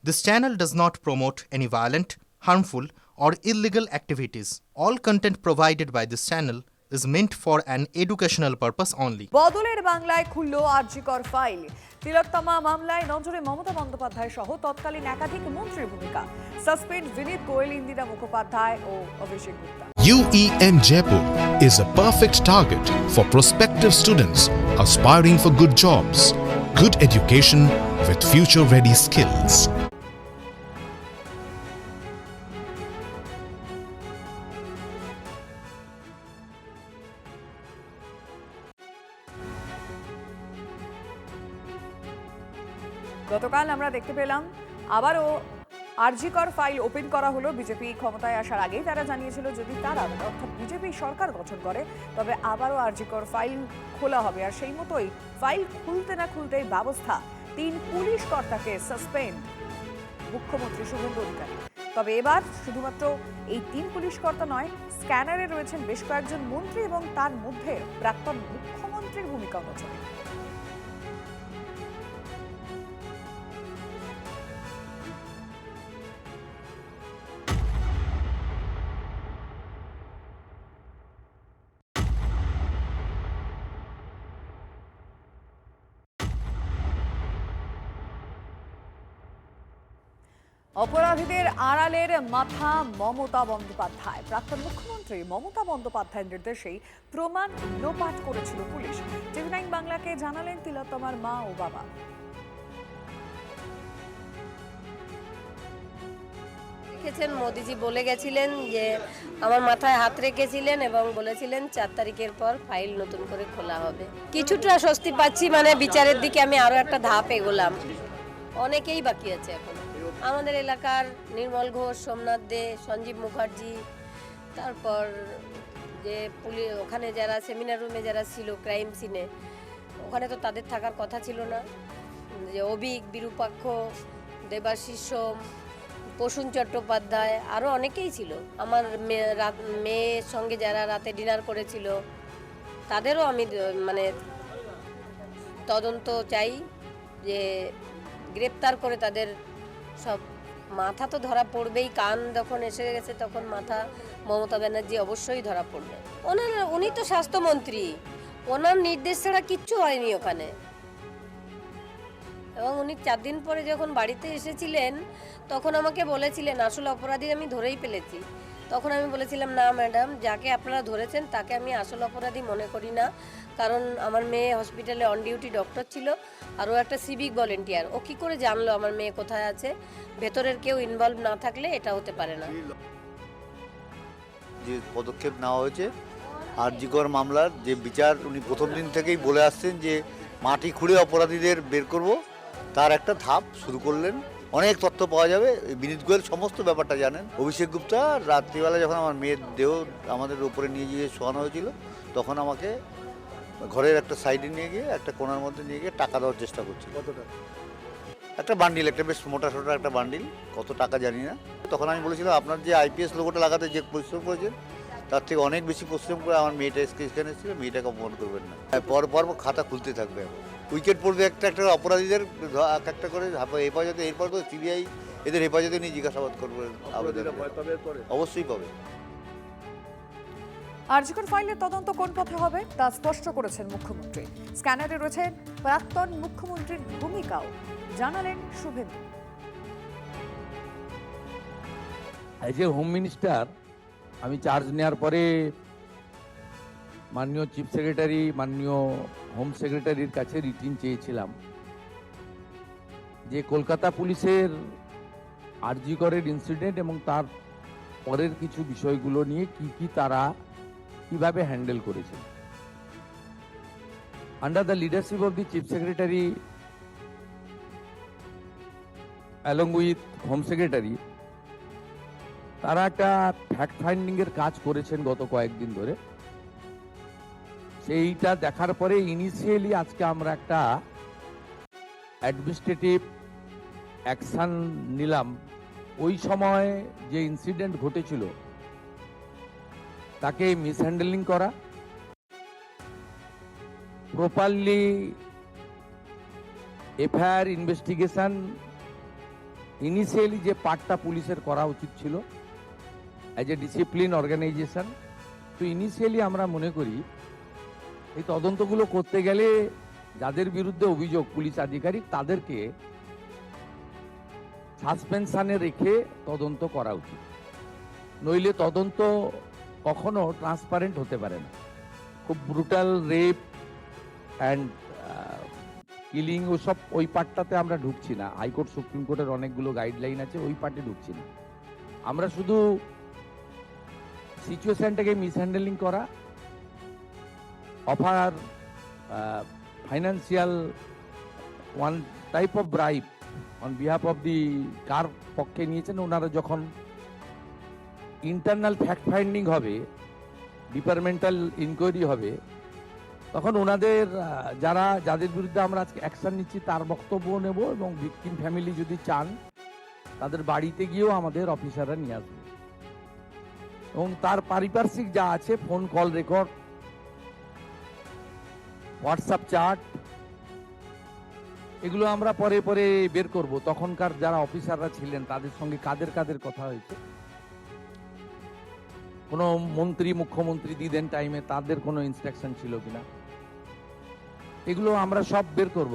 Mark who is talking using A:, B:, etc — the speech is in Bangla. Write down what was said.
A: This channel does not promote any violent, harmful, or illegal activities. All content provided by this channel is meant for an educational purpose only.
B: বদলের বাংলায় খুলল আরজিকর ফাইল। তিলোত্তমা মামলায় নজরে মমতা বন্দ্যোপাধ্যায় সহ তৎকালীন একাধিক মন্ত্রীর ভূমিকা। সাসপেন্ড বিনীত গোয়েল, ইন্দিরা মুখোপাধ্যায় ও Abhishek Gupta.
C: UEN Jaipur is a perfect target for prospective students aspiring for good jobs, good education with future-ready skills.
B: গতকাল আমরা দেখতে পেলাম আবারও আরজিকর ফাইল ওপেন করা হলো। বিজেপি ক্ষমতায় আসার আগেই তারা জানিয়েছিল যদি তারা অর্থাৎ বিজেপি সরকার গঠন করে তবে আবারও আরজিকর ফাইল খোলা হবে। আর সেই মতোই ফাইল খুলতে না খুলতেই ব্যবস্থা, 3 পুলিশ কর্তাকে সাসপেন্ড মুখ্যমন্ত্রী শুভেন্দু অধিকারী। তবে এবার শুধুমাত্র এই 3 পুলিশ কর্তা নয়, স্ক্যানারে রয়েছেন বেশ কয়েকজন মন্ত্রী এবং তার মধ্যে প্রাক্তন মুখ্যমন্ত্রীর ভূমিকা নজরে। অপরাধীদের আড়ালের মাথা মমতা বন্দ্যোপাধ্যায়। প্রাক্তন মুখ্যমন্ত্রী মমতা বন্দ্যোপাধ্যায়ের নির্দেশেই প্রমাণ লোপাট করেছিল পুলিশ। টিভি9 বাংলাকে জানালেন তিলোত্তমার মা ও বাবা।
D: দেখেছেন, মোদিজি বলে গেছিলেন যে আমার মাথায় হাত রেখেছিলেন এবং বলেছিলেন 4 তারিখের পর ফাইল নতুন করে খোলা হবে। কিছুটা স্বস্তি পাচ্ছি, মানে বিচারের দিকে আমি আরো একটা ধাপ এগোলাম। অনেকেই বাকি আছে এখন আমাদের এলাকার, নির্মল ঘোষ, সোমনাথ দে, সঞ্জীব মুখার্জি, তারপর যে পুলিশ ওখানে যারা সেমিনার রুমে যারা ছিল ক্রাইম সিনে, ওখানে তো তাদের থাকার কথা ছিল না, যে অভিক, বিরূপাক্ষ, দেবাশিস সোম, প্রসূন চট্টোপাধ্যায়, আরও অনেকেই ছিল। আমার মেয়ের সঙ্গে যারা রাতে ডিনার করেছিল তাদেরও আমি মানে তদন্ত চাই, যে গ্রেপ্তার করে তাদের সব, মাথা তো ধরা পড়বেই। কান যখন এসে গেছে তখন মাথা মমতা ব্যানার্জি অবশ্যই ধরা পড়বে। উনি তো স্বাস্থ্যমন্ত্রী, ওনার নির্দেশ ছাড়া কিচ্ছু হয়নি ওখানে। এবং উনি 4 দিন পরে যখন বাড়িতে এসেছিলেন তখন আমাকে বলেছিলেন আসল অপরাধী আমি ধরেই ফেলেছি। তখন আমি বলেছিলাম না ম্যাডাম, যাকে আপনারা ধরেছেন তাকে আমি আসল অপরাধী মনে করি না, কারণ আমার মেয়ে হসপিটালে অন ডিউটি ডক্টর ছিল আর ও একটা সিভিক ভলেন্টিয়ার। ও কী করে জানলো আমার মেয়ে কোথায় আছে? ভেতরের কেউ ইনভলভ না থাকলে এটা হতে পারে না।
E: যে পদক্ষেপ নেওয়া হয়েছে আরজিকর মামলার যে বিচার, উনি প্রথম দিন থেকেই বলে আসছেন যে মাটি খুঁড়ে অপরাধীদের বের করব, তার একটা ধাপ শুরু করলেন। অনেক তথ্য পাওয়া যাবে। বিনীত গোয়েল সমস্ত ব্যাপারটা জানেন। অভিষেক গুপ্তা রাত্রিবেলা যখন আমার মেয়ের দেহ আমাদের উপরে নিয়ে গিয়ে শোয়ানো হয়েছিল তখন আমাকে ঘরের একটা সাইডে নিয়ে গিয়ে একটা কোণার মধ্যে নিয়ে গিয়ে টাকা দেওয়ার চেষ্টা করছিল। কতটা? একটা বান্ডিল, একটা বেশ মোটা সোটা একটা বান্ডিল, কত টাকা জানি না। তখন আমি বলেছিলাম আপনার যে আইপিএস লোগোটা লাগাতে যে পরিশ্রম করেছেন তার থেকে অনেক বেশি পরিশ্রম করে আমার মেয়েটা এখানে এসেছিল, মেয়েটাকে অপমান করবেন না। পর খাতা খুলতে থাকবে, উইকেট পড়বে একটা একটা অপরাধীদের এক একটা করে হেফাজতে, এরপর তো সিবিআই এদের হেফাজতে নিয়ে জিজ্ঞাসাবাদ করবে, আবেদন অবশ্যই পাবে।
B: আরজিকর ফাইলের তদন্ত কোন পথে হবে তা স্পষ্ট করেছেন মুখ্যমন্ত্রী। স্ক্যানারে রয়েছেন প্রাক্তন মুখ্যমন্ত্রীর ভূমিকাও, জানালেন Suvendu.
F: As a home minister আমি চার্জ নেওয়ার পরে মাননীয় চিফ সেক্রেটারি, মাননীয় হোম সেক্রেটারির কাছে রিটিন চেয়েছিলাম যে কলকাতা পুলিশের আরজিকরের ইনসিডেন্ট এবং তার পরের কিছু বিষয়গুলো নিয়ে কি তারা কিভাবে হ্যান্ডেল করেছে। Under the leadership of the chief secretary along with home secretary, তারা একটা ফ্যাক্ট ফাইন্ডিং এর কাজ করেছেন গত কয়েকদিন ধরে। সেইটা দেখার পরে ইনিশিয়ালি আজকে আমরা একটা অ্যাডমিনিস্ট্রেটিভ অ্যাকশন নিলাম। ওই সময় যে ইনসিডেন্ট ঘটেছিল তাকে মিসহ্যান্ডেলিং করা, প্রপারলি এফআইআর ইনভেস্টিগেশন ইনিশিয়ালি যে পার্টটা পুলিশের করা উচিত ছিল অ্যাজ এ ডিসিপ্লিন অর্গানাইজেশন, তো ইনিশিয়ালি আমরা মনে করি এই তদন্তগুলো করতে গেলে যাদের বিরুদ্ধে অভিযোগ পুলিশ আধিকারিক তাদেরকে সাসপেনশনে রেখে তদন্ত করা উচিত, নইলে তদন্ত কখনো ট্রান্সপারেন্ট হতে পারে না। খুব ব্রুটাল রেপ অ্যান্ড কিলিং ওসব ওই পার্টটাতে আমরা ঢুকছি না। হাইকোর্ট সুপ্রিম কোর্টের অনেকগুলো গাইডলাইন আছে, ওই পার্টে ঢুকছি না। আমরা শুধু সিচুয়েশনটাকে মিসহ্যান্ডেলিং করা, offer financial one type of bribe on behalf of the কার পক্ষে নিয়েছেন ওনারা, যখন ইন্টারনাল ফ্যাক্ট ফাইন্ডিং হবে, ডিপার্টমেন্টাল ইনকোয়ারি হবে, তখন ওনাদের যাদের বিরুদ্ধে আমরা আজকে অ্যাকশন নিচ্ছি তার বক্তব্য নেব, এবং ভিকটিম ফ্যামিলি যদি চান তাদের বাড়িতে গিয়েও আমাদের অফিসাররা নিয়ে আসবে, এবং তার পারিপার্শ্বিক যা আছে phone call record, WhatsApp chat, এগুলো আমরা পরে পরে বের করব। তখনকার যারা অফিসাররা ছিলেন তাদের সঙ্গে কাদের কাদের কথা হয়েছে, কোনো মন্ত্রী মুখ্যমন্ত্রী দিদেন টাইমে তাদের কোনো ইনস্ট্রাকশন ছিল কিনা, এগুলো আমরা সব বের করব।